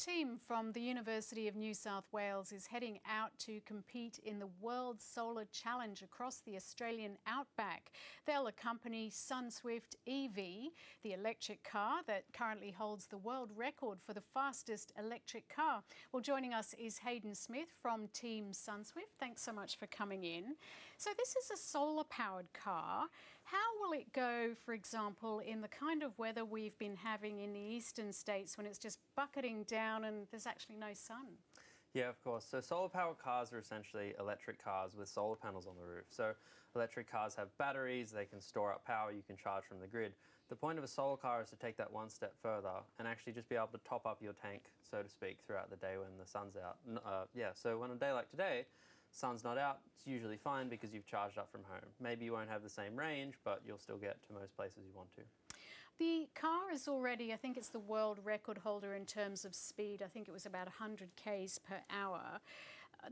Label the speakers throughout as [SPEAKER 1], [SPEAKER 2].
[SPEAKER 1] team from the University of New South Wales is heading out to compete in the World Solar Challenge across the Australian outback. They'll accompany Sunswift EV, the electric car that currently holds the world record for the fastest electric car. Well, joining us is Hayden Smith from Team Sunswift. Thanks so much for coming in. So this is a solar-powered car. How will it go, for example, in the kind of weather we've been having in the eastern states when it's just bucketing down and there's actually no sun?
[SPEAKER 2] Yeah, of course. So solar-powered cars are essentially electric cars with solar panels on the roof. So electric cars have batteries, they can store up power, you can charge from the grid. The point of a solar car is to take that one step further and actually just be able to top up your tank, so to speak, throughout the day when the sun's out. So on a day like today, sun's not out, it's usually fine because you've charged up from home. Maybe you won't have the same range, but you'll still get to most places you want to.
[SPEAKER 1] The car is already, I think it's the world record holder in terms of speed. I think it was about 100 k's per hour.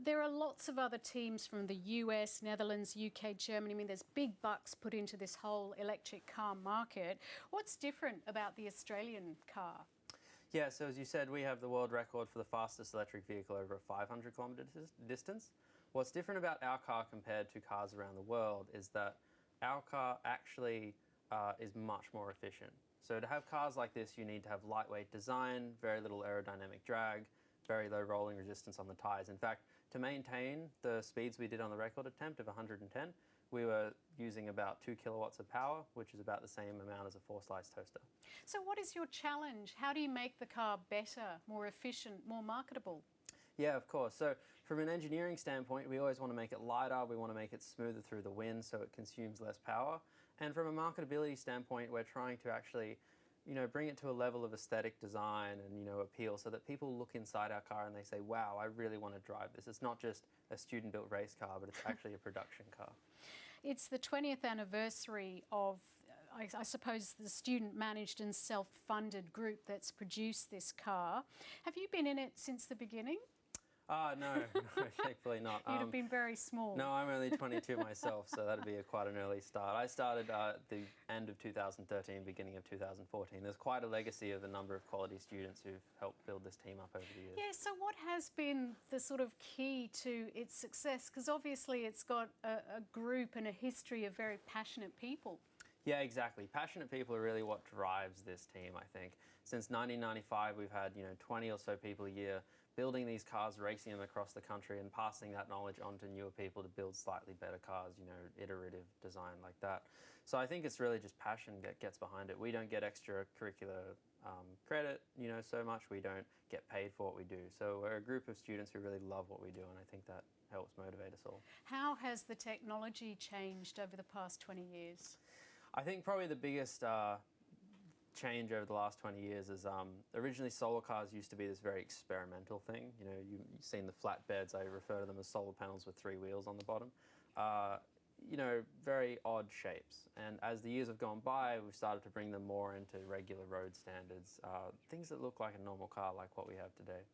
[SPEAKER 1] There are lots of other teams from the US, Netherlands, UK, Germany. I mean, there's big bucks put into this whole electric car market. What's different about the Australian car?
[SPEAKER 2] Yeah, so as you said, we have the world record for the fastest electric vehicle over a 500 kilometre distance. What's different about our car compared to cars around the world is that our car actually is much more efficient. So to have cars like this, you need to have lightweight design, very little aerodynamic drag, very low rolling resistance on the tyres. In fact, to maintain the speeds we did on the record attempt of 110, we were using about 2 kilowatts of power, which is about the same amount as a 4-slice toaster.
[SPEAKER 1] So what is your challenge? How do you make the car better, more efficient, more marketable?
[SPEAKER 2] Yeah, of course. So from an engineering standpoint, we always want to make it lighter, we want to make it smoother through the wind so it consumes less power. And from a marketability standpoint, we're trying to actually, bring it to a level of aesthetic design and, appeal so that people look inside our car and they say, wow, I really want to drive this. It's not just a student-built race car, but it's actually a production car.
[SPEAKER 1] It's the 20th anniversary of, I suppose, the student-managed and self-funded group that's produced this car. Have you been in it since the beginning?
[SPEAKER 2] No, thankfully not.
[SPEAKER 1] You'd have been very small.
[SPEAKER 2] No, I'm only 22 myself, so that'd be quite an early start. I started at the end of 2013, beginning of 2014. There's quite a legacy of a number of quality students who've helped build this team up over the years.
[SPEAKER 1] Yeah, so what has been the sort of key to its success? Because obviously it's got a group and a history of very passionate people.
[SPEAKER 2] Yeah, exactly. Passionate people are really what drives this team, I think. Since 1995, we've had 20 or so people a year building these cars, racing them across the country and passing that knowledge on to newer people to build slightly better cars, iterative design like that. So I think it's really just passion that gets behind it. We don't get extracurricular credit, so much. We don't get paid for what we do. So we're a group of students who really love what we do, and I think that helps motivate us all.
[SPEAKER 1] How has the technology changed over the past 20 years?
[SPEAKER 2] I think probably the biggest change over the last 20 years is originally solar cars used to be this very experimental thing. You've seen the flatbeds, I refer to them as solar panels with 3 wheels on the bottom. Very odd shapes. And as the years have gone by, we've started to bring them more into regular road standards, things that look like a normal car like what we have today.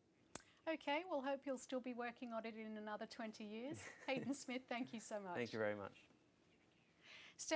[SPEAKER 1] Okay, well, hope you'll still be working on it in another 20 years. Hayden Smith, thank you so much.
[SPEAKER 2] Thank you very much.
[SPEAKER 1] Stay